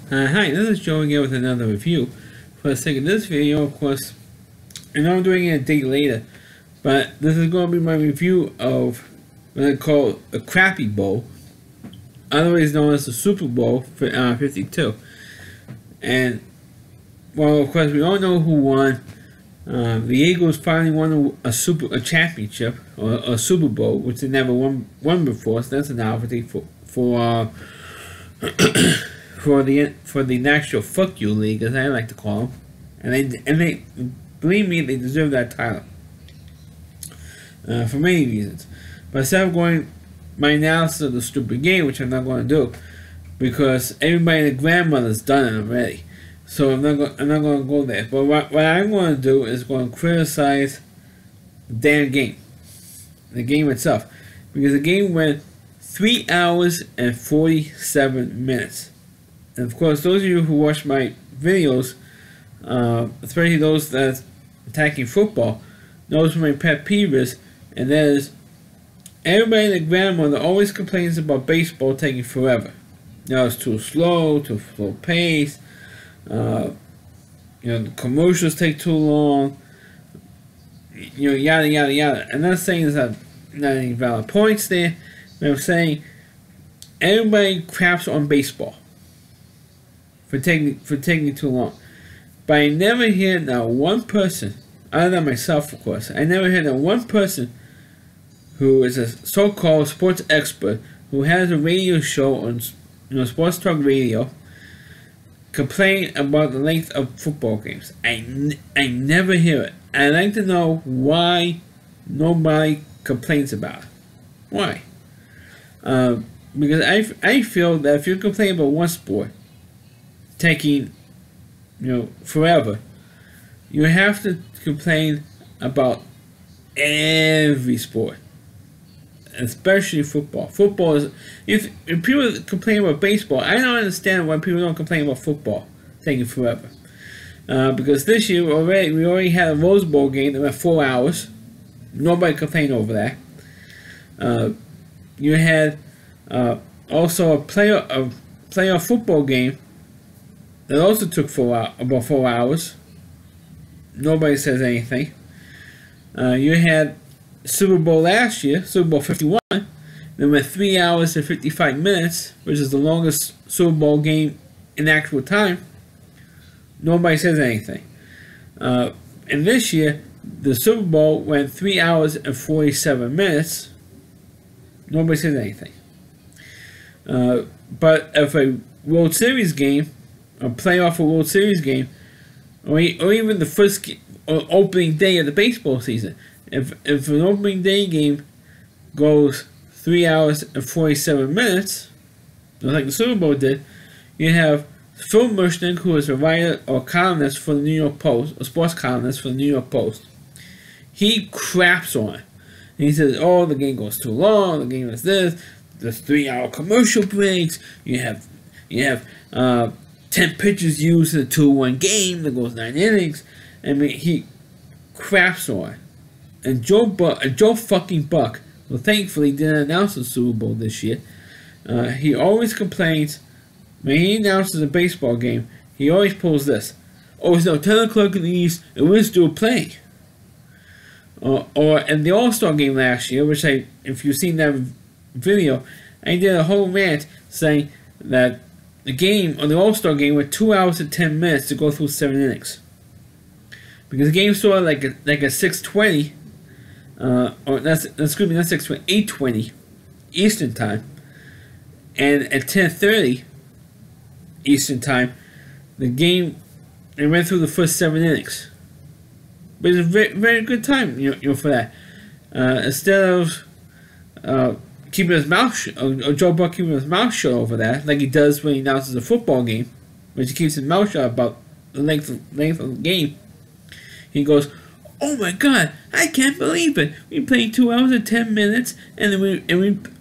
Hi, this is Joe again with another review. For the sake of this video, of course, I know I'm doing it a day later, but this is going to be my review of what I call a Crappy Bowl, otherwise known as the Super Bowl for 52. And, well, of course, we all know who won. The Eagles finally won a championship, or a Super Bowl, which they never won before, so that's a novelty for the National Fuck You League, as I like to call them, and they believe me, they deserve that title for many reasons. But instead of going my analysis of the stupid game, which I'm not going to do, because everybody and their grandmother's done it already, so I'm not going to go there. But what I'm going to do is going to criticize the damn game, the game itself, because the game went 3 hours and 47 minutes. And of course, those of you who watch my videos, especially those that's attacking football, knows what my pet peeve is, and that is everybody and their grandmother always complains about baseball taking forever. It's too slow pace. The commercials take too long. Yada yada yada. I'm not saying there's not any valid points there, but I'm saying everybody craps on baseball for taking too long. But I never hear that one person, other than myself, of course, I never hear that one person who is a so-called sports expert who has a radio show on sports talk radio complain about the length of football games. I never hear it. I'd like to know why nobody complains about it. Why? Because I feel that if you complain about one sport taking forever, you have to complain about every sport, especially football. Football is, if people complain about baseball, I don't understand why people don't complain about football taking forever. Because this year we already had a Rose Bowl game that went 4 hours. Nobody complained over that. You had also a playoff football game that also took about 4 hours. Nobody says anything. You had Super Bowl last year, Super Bowl 51, that went 3 hours and 55 minutes, which is the longest Super Bowl game in actual time. Nobody says anything. And this year, the Super Bowl went 3 hours and 47 minutes. Nobody says anything. But if a World Series game, a playoff or World Series game, or even the first opening day of the baseball season, if an opening day game goes 3 hours and 47 minutes, like the Super Bowl did, you have Phil Mushnick, who is a writer or columnist for the New York Post, a sports columnist for the New York Post. He craps on it. And he says, oh, the game goes too long, the game is this, there's 3 hour commercial breaks, you have 10 pitchers used in a 2-1 game that goes 9 innings. I mean, he craps on it. And Joe fucking Buck, well, thankfully didn't announce the Super Bowl this year. He always complains when he announces a baseball game. He always pulls this: oh, it's now 10 o'clock in the East, and we're still playing. Or in the All-Star game last year, which if you've seen that video, I did a whole rant saying that the game, on the All-Star game, went 2 hours and 10 minutes to go through 7 innings. Because the game started like a 6:20, or not 6:20, 8:20 Eastern time, and at 10:30 Eastern time, the game went through the first 7 innings. But it's a very, very good time, for that. Instead of keeping his mouth shut, or Joe Buck keeping his mouth shut over that, like he does when he announces a football game, which he keeps his mouth shut about the length of the game. He goes, oh my God, I can't believe it. We played 2 hours and 10 minutes, and then we're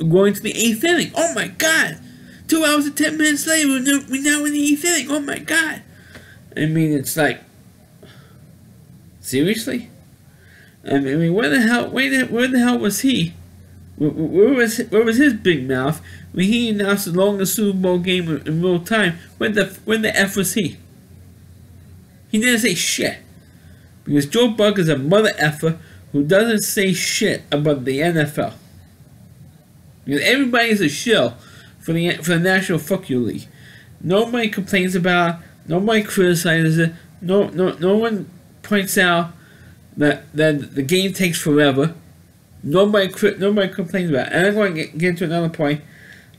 going to the 8th inning. Oh my God, 2 hours and 10 minutes later, we're now in the 8th inning. Oh my God. I mean, it's like, seriously? I mean, where the hell was he Where was his big mouth when he announced the longest Super Bowl game in real time? When the F was he? He didn't say shit. Because Joe Buck is a mother effer who doesn't say shit about the NFL. Because everybody's a shill for the National Fuck You League. Nobody complains about it. Nobody criticizes it. No one points out that the game takes forever. Nobody complains about it. And I'm going to get into another point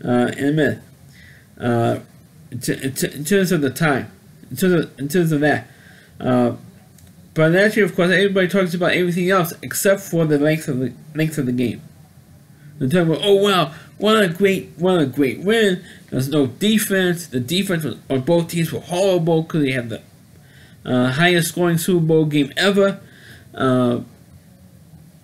in a minute. In terms of the time, in terms of that. But actually, of course, everybody talks about everything else except for the length of the game. They're talking about, oh wow, what a great win. There's no defense. The defense on both teams were horrible because they had the highest scoring Super Bowl game ever. The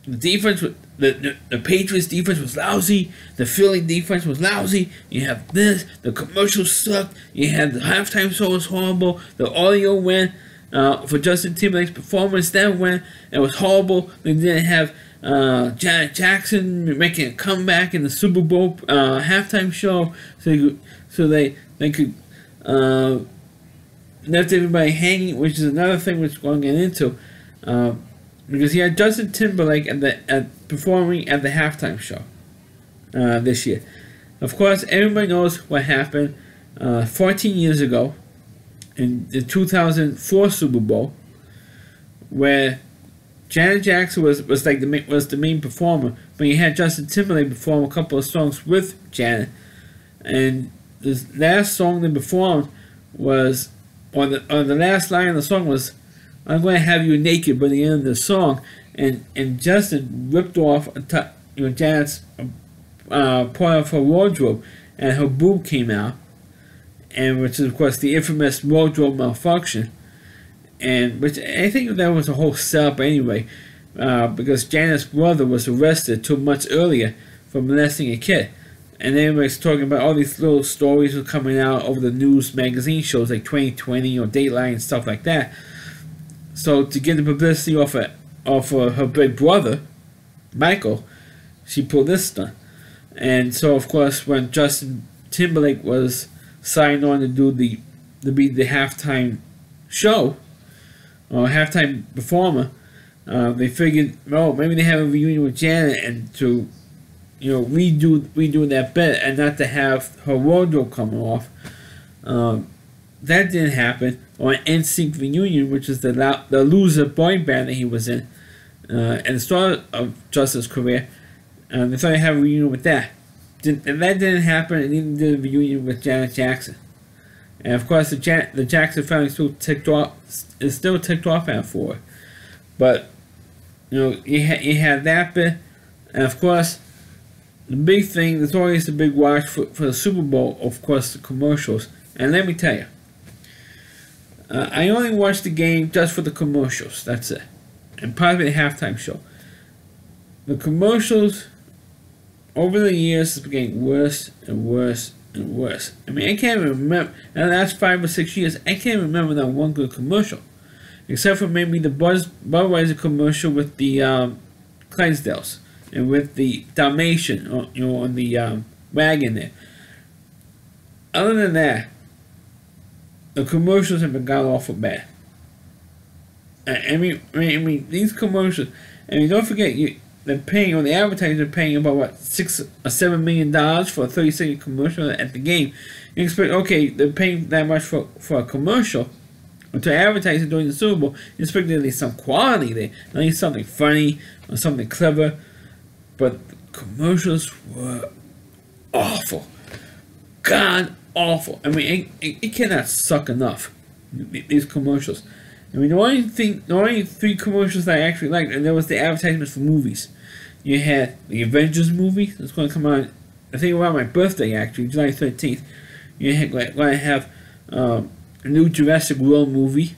defense, the Patriots defense was lousy. The Philly defense was lousy. You have this. The commercials sucked. You had the halftime show was horrible. The audio went for Justin Timberlake's performance. That went. It was horrible. They didn't have Janet Jackson making a comeback in the Super Bowl halftime show, so they could left everybody hanging, which is another thing which we're going to get into, because he had Justin Timberlake performing at the halftime show this year. Of course, everybody knows what happened 14 years ago in the 2004 Super Bowl, where Janet Jackson was the main performer, but you had Justin Timberlake perform a couple of songs with Janet, and the last song they performed was, or the last line of the song was, "I'm going to have you naked" by the end of the song, and Justin ripped off Janet's part of her wardrobe, and her boob came out, and which is of course the infamous wardrobe malfunction. And which I think that was a whole setup anyway, because Janet's brother was arrested 2 months earlier for molesting a kid, and everybody's talking about all these little stories were coming out over the news magazine shows like 2020 or Dateline and stuff like that. So to get the publicity off her big brother, Michael, she pulled this stunt. And so of course when Justin Timberlake was signed on to be the halftime show, or halftime performer, they figured, oh, maybe they have a reunion with Janet and to, redo that bit and not to have her wardrobe come off. That didn't happen. Or an NSYNC reunion, which is the loser boy band that he was in, at the start of Justin's career. They thought they'd have a reunion with that. And that didn't happen, and neither did a reunion with Janet Jackson. And of course, the Jackson family is still ticked off at for it. But you had that bit, and of course, the big thing. There's always the big watch for the Super Bowl. Of course, the commercials. And let me tell you, I only watched the game just for the commercials. That's it, and probably the halftime show. The commercials over the years has been getting worse and worse and worse. I mean, I can't remember, in the last 5 or 6 years, I can't remember that one good commercial. Except for maybe the Budweiser commercial with the Clydesdales and with the Dalmatian, on the wagon there. Other than that, the commercials have been god awful bad. I mean, these commercials, don't forget, they're paying, or the advertisers are paying about what, $6 or $7 million for a 30-second commercial at the game. You expect, okay, they're paying that much for a commercial, or to advertise it during the Super Bowl. You expect there to be some quality there, at least something funny or something clever. But the commercials were awful, god awful. I mean, it cannot suck enough. These commercials. I mean, the only 3 commercials that I actually liked, and there was the advertisements for movies. You had the Avengers movie that's going to come out, I think around my birthday actually, July 13th. You're going to have a new Jurassic World movie.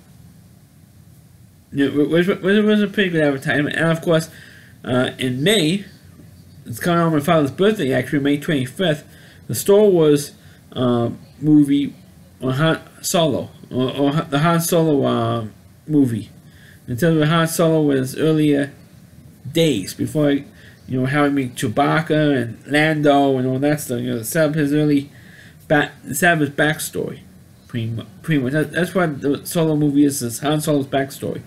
It was a pretty good advertisement. And of course, in May, it's coming on my father's birthday actually, May 25th, the Star Wars movie on Han Solo, or the Han Solo movie. In terms of Han Solo was earlier days before You know, how he made Chewbacca and Lando and all that stuff. You know, set up his backstory. Pretty much. That's what the Solo movie is Han Solo's backstory.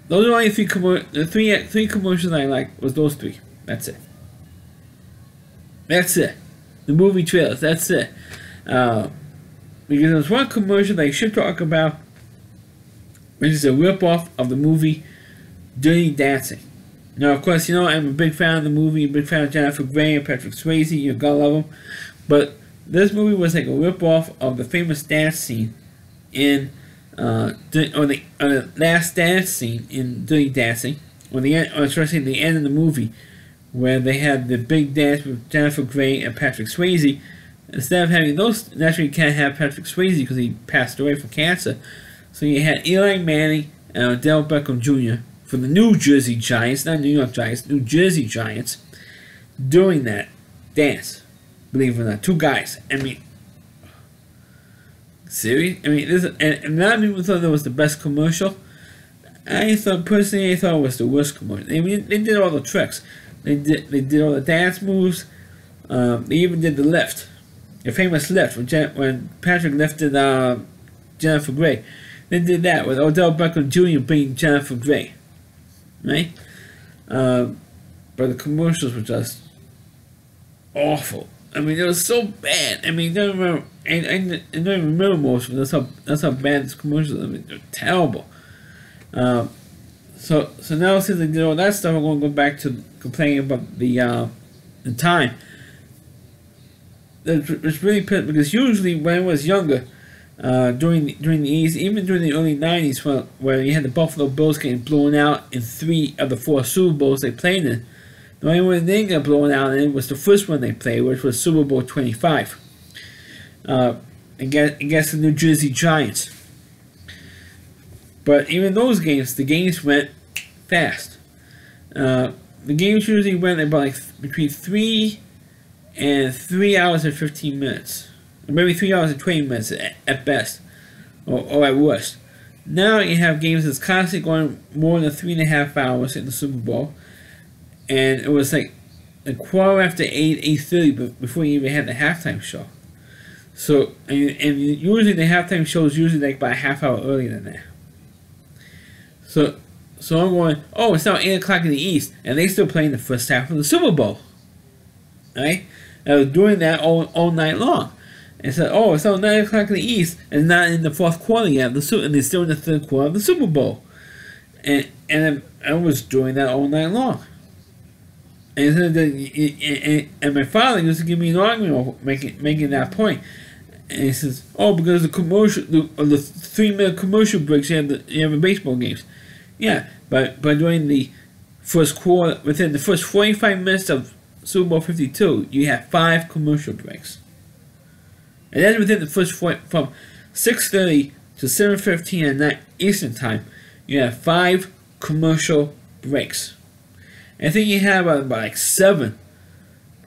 Those are only three commercials I like. Was those three? That's it. That's it. The movie trailers. That's it. Because there's one commercial that I should talk about, which is a ripoff of the movie Dirty Dancing. Now, of course, you know I'm a big fan of the movie, a big fan of Jennifer Grey and Patrick Swayze. You gotta love them. But this movie was like a ripoff of the famous dance scene in the last dance scene in Dirty Dancing, or the end of the movie, where they had the big dance with Jennifer Grey and Patrick Swayze. Instead of having those, naturally you can't have Patrick Swayze because he passed away from cancer. So you had Eli Manning and Odell Beckham Jr. for the New Jersey Giants, not New York Giants, New Jersey Giants, doing that dance. Believe it or not, two guys. I mean, serious? I mean, and a lot of people thought that was the best commercial. Personally, I thought it was the worst commercial. I mean, they did all the tricks. They did all the dance moves. They even did the lift, the famous lift when Patrick lifted Jennifer Grey. They did that with Odell Beckham Jr. being Jennifer Grey, right? But the commercials were just awful. I mean, it was so bad. I mean, I don't even remember most of them. That's how bad this commercials. I mean, they're terrible. So now since I did all that stuff, I'm going to go back to complaining about the time. It's really pissed because usually when I was younger, during the 80s, even during the early 90s, where you had the Buffalo Bills getting blown out in 3 of the 4 Super Bowls they played in, the only one they got blown out in was the first one they played, which was Super Bowl 25 against the New Jersey Giants. But even those games, the games went fast. The games usually went about between 3 and 3 hours and 15 minutes. Or maybe 3 hours and 20 minutes at best, or at worst. Now you have games that's constantly going more than 3.5 hours in the Super Bowl. And it was like a quarter after 8:30 before you even had the halftime show. So, and usually the halftime show is usually like about a half hour earlier than that. So I'm going, oh, it's now 8 o'clock in the East, and they still playing the first half of the Super Bowl. Right? I was doing that all night long. And said, oh, it's now 9 o'clock in the East, and not in the fourth quarter yet, and they're still in the third quarter of the Super Bowl. And I was doing that all night long. And my father used to give me an argument over making that point. And he says, "Oh, because the 3-minute commercial breaks you have in baseball games." Yeah, but during the first quarter, within the first 45 minutes of Super Bowl 52, you have 5 commercial breaks. And then within the first from 6:30 to 7:15 at night Eastern time, you have 5 commercial breaks. I think you have about like 7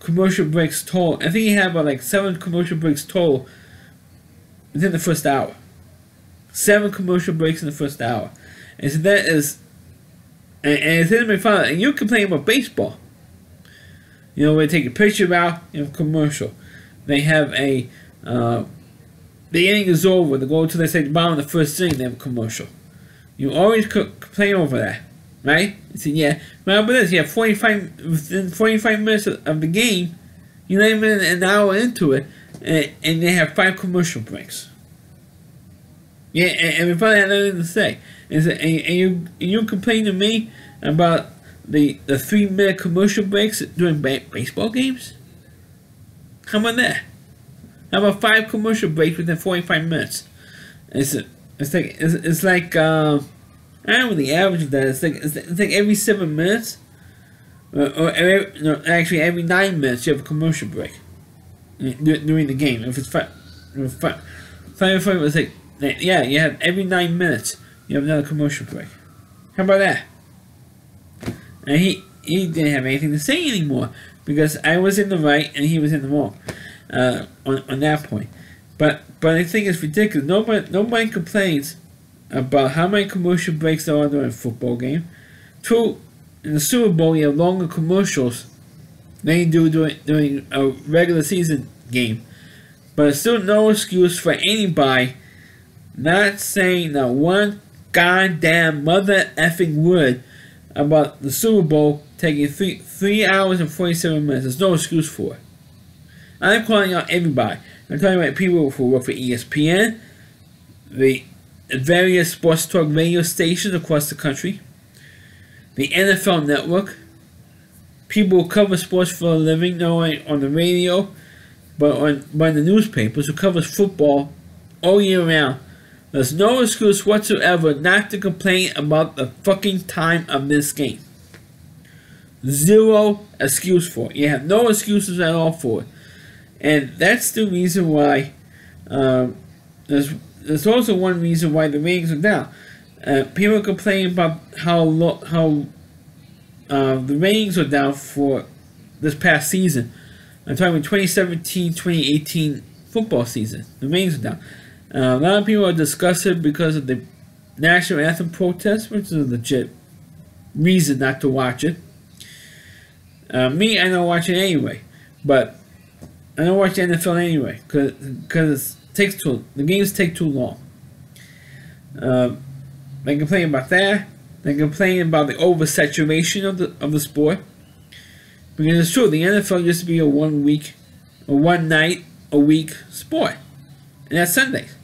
commercial breaks total. I think you have about like 7 commercial breaks total within the first hour. 7 commercial breaks in the first hour. And so that is, and it's in my father, and you complain about baseball. You know, they take a picture out, you have a commercial. They have the inning is over, they go to the bottom of the first inning, they have a commercial. You always complain over that. Right? I said, yeah. Remember this, you have 45 minutes of the game, you're not even an hour into it, and they have 5 commercial breaks. Yeah, and we probably had nothing to say. And you complain to me about the 3-minute commercial breaks during baseball games? How about that? How about 5 commercial breaks within 45 minutes? It's like I don't know what the average of that is. It's like every 7 minutes, actually every 9 minutes you have a commercial break during the game. If it's 5, it's like, yeah, you have every 9 minutes you have another commercial break. How about that? And he didn't have anything to say anymore because I was in the right and he was in the wrong on that point. But I think it's ridiculous. Nobody complains about how many commercial breaks there are during a football game. 2, in the Super Bowl you have longer commercials than you do during a regular season game. But it's still no excuse for anybody not saying not one goddamn mother effing word about the Super Bowl taking 3 hours and 47 minutes. There's no excuse for it. I'm calling out everybody. I'm talking about people who work for ESPN, the various sports talk radio stations across the country, the NFL Network, people who cover sports for a living, not only on the radio, but in the newspapers, who covers football all year round. There's no excuse whatsoever not to complain about the fucking time of this game. Zero excuse for it. You have no excuses at all for it. And that's the reason why, there's also one reason why the ratings are down. People complain about how the ratings are down for this past season. I'm talking about 2017-2018 football season. The ratings are down. A lot of people are disgusted because of the national anthem protest, which is a legit reason not to watch it. Me, I don't watch it anyway, but I don't watch the NFL anyway because the games take too long. They complain about that. They complain about the oversaturation of the sport, because it's true. The NFL used to be a one night a week sport, and that's Sundays.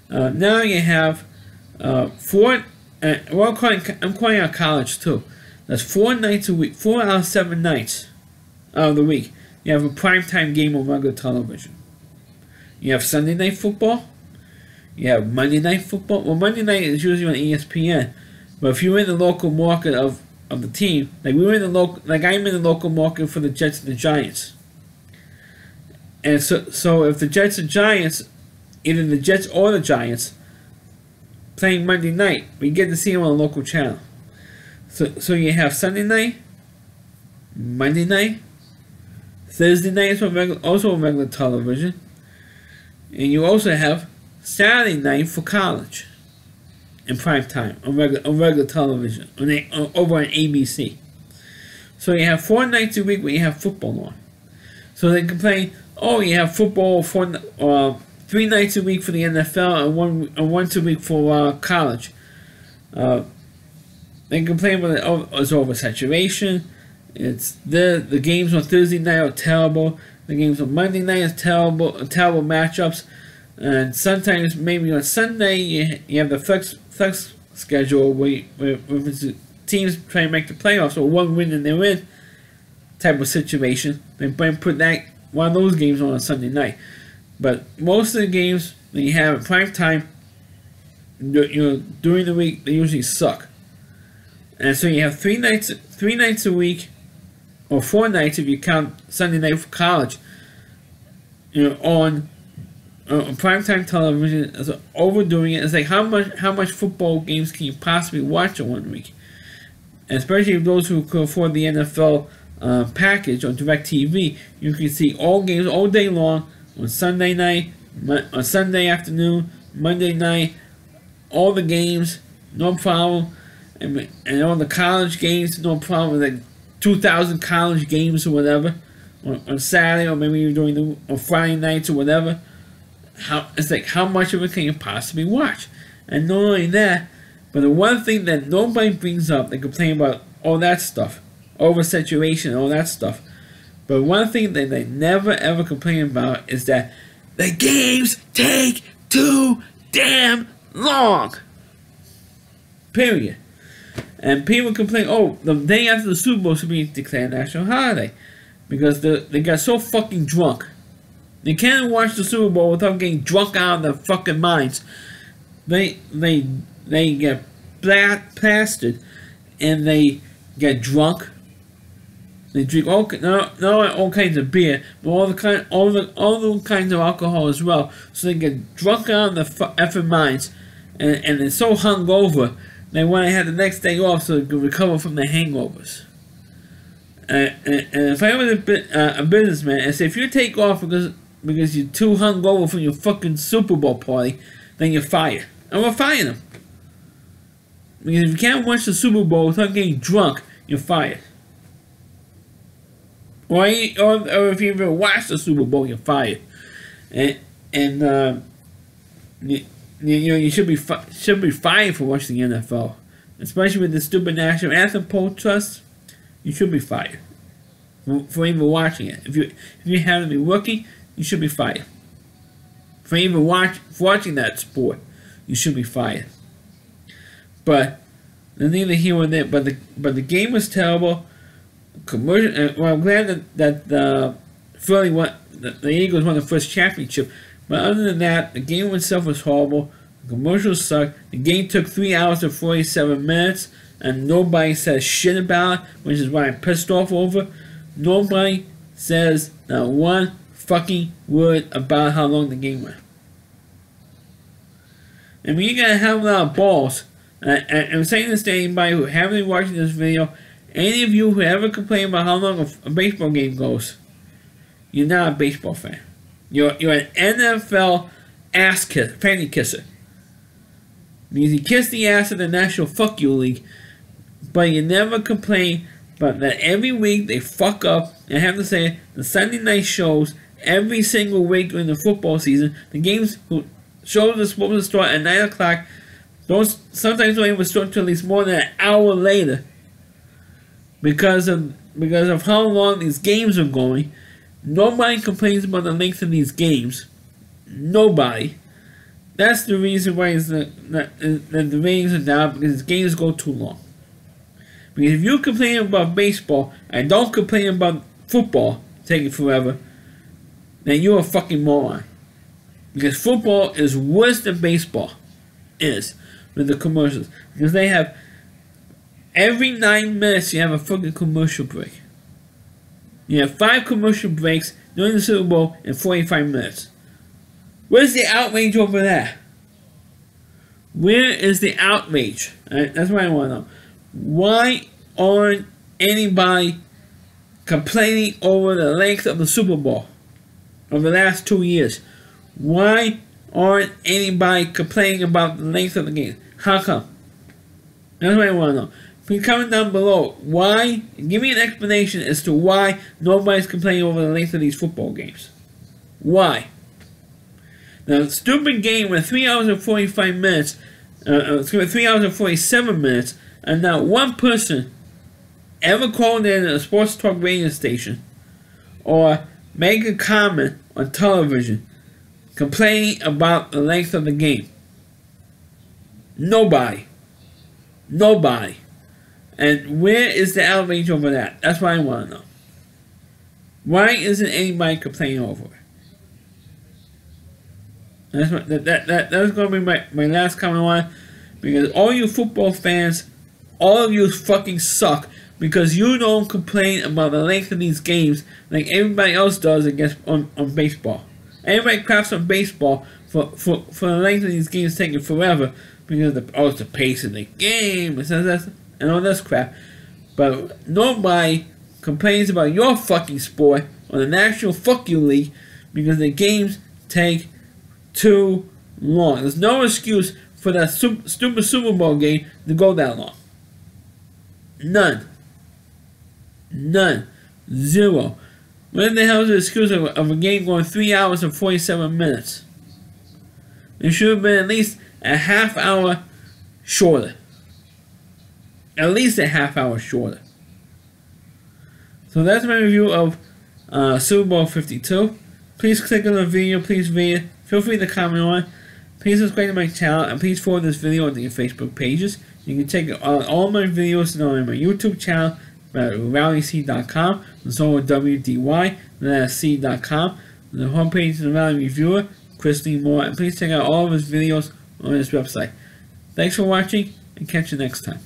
Now you have four. I'm calling out college too. That's 4 nights a week, 4 out of 7 nights out of the week. You have a primetime game on regular television. You have Sunday night football. You have Monday night football. Well, Monday night is usually on ESPN, but if you're in the local market of the team, like I'm in the local market for the Jets and the Giants. And so if the Jets and Giants, either the Jets or the Giants, playing Monday night, we get to see them on a local channel. So you have Sunday night, Monday night, Thursday night is also on regular television, and you also have Saturday night for college in prime time on regular television over on ABC. So you have 4 nights a week where you have football on. So they complain, oh, you have football 3 nights a week for the NFL and once a week for college. They complain about it's oversaturation. It's the games on Thursday night are terrible. The games on Monday night is terrible matchups. And sometimes maybe on Sunday you have the flex schedule where teams try to make the playoffs or one win and they're in type of situation. They might put one of those games on Sunday night. But most of the games that you have at prime time, during the week, they usually suck. And so you have 3 nights a week, or 4 nights if you count Sunday night for college, on primetime television. Is overdoing it. It's like how much football games can you possibly watch in 1 week? And especially those who can afford the NFL package on DirecTV, you can see all games all day long on Sunday night, on Sunday afternoon, Monday night, all the games, no problem. And all the college games, no problem. Like 2,000 college games or whatever on Saturday, or maybe you're doing on Friday nights or whatever. It's like how much of it can you possibly watch? And not only that, but the one thing that nobody brings up, they complain about all that stuff, oversaturation, all that stuff. But one thing that they never ever complain about is that the games take too damn long. Period. And people complain, oh, the day after the Super Bowl should be declared a national holiday. Because they got so fucking drunk. They can't watch the Super Bowl without getting drunk out of their fucking minds. They get plastered and they get drunk. They drink all kinds of beer, but all the kinds of alcohol as well. So they get drunk out of their effing minds, and they're so hungover they want to have the next day off so they can recover from their hangovers. And if I was a businessman, I say if you take off because you're too hungover from your fucking Super Bowl party, then you're fired. And we're firing them. Because if you can't watch the Super Bowl without getting drunk, you're fired. Or if you even watch the Super Bowl, you're fired. You should be fired for watching the NFL, especially with the stupid national anthem protest. You should be fired for even watching it. If you happen to be rookie, you should be fired. For even watching that sport, you should be fired. But neither here nor there. But the game was terrible. Commercial. Well, I'm glad that the Eagles won the first championship. But other than that, the game itself was horrible. The commercials sucked. The game took 3 hours and 47 minutes, and nobody says shit about it, which is why I'm pissed off over. Nobody says not one fucking word about how long the game went. And when you gotta have a lot of balls, and I'm saying this to anybody who haven't been watching this video, any of you who ever complain about how long a baseball game goes, you're not a baseball fan. You're an NFL ass kisser, panty kisser. Because you kiss the ass of the National Fuck You League, but you never complain about that every week they fuck up. And I have to say, the Sunday night shows every single week during the football season, the games shows are supposed to start at 9 o'clock. Those sometimes don't even start until at least more than an hour later. Because of how long these games are going. Nobody complains about the length of these games. Nobody. That's the reason why the ratings are down, because these games go too long. Because if you complain about baseball and don't complain about football taking forever, then you're a fucking moron. Because football is worse than baseball is with the commercials. Because they have every 9 minutes you have a fucking commercial break. You have 5 commercial breaks during the Super Bowl in 45 minutes. Where's the outrage over that? Where is the outrage? That's what I want to know. Why aren't anybody complaining over the length of the Super Bowl over the last 2 years? Why aren't anybody complaining about the length of the game? How come? That's what I want to know. Please comment down below. Why? Give me an explanation as to why nobody's complaining over the length of these football games. Why? The stupid game went 3 hours and 45 minutes. 3 hours and 47 minutes, and not one person ever called in a sports talk radio station or make a comment on television complaining about the length of the game. Nobody. Nobody. And where is the outrage over that? That's what I want to know. Why isn't anybody complaining over it? That's going to be my last comment on it. Because all you football fans, all of you fucking suck. Because you don't complain about the length of these games like everybody else does on baseball. Everybody craps on baseball for the length of these games taking forever. Because it's the pace of the game and all this crap. But nobody complains about your fucking sport or the National Fuck You League because the games take too long. There's no excuse for that stupid Super Bowl game to go that long. None. None. Zero. What the hell is the excuse of a game going 3 hours and 47 minutes? It should have been at least a half hour shorter. At least a half hour shorter. So that's my review of Super Bowl 52. Please click on the video. Please read it. Feel free to comment on it. Please subscribe to my channel. And please forward this video onto your Facebook pages. You can check all my videos on my YouTube channel at RowdyC.com. And so with WDY. That's C.com. The homepage is the Rowdy Reviewer, Christine Moore. And please check out all of his videos on this website. Thanks for watching, and catch you next time.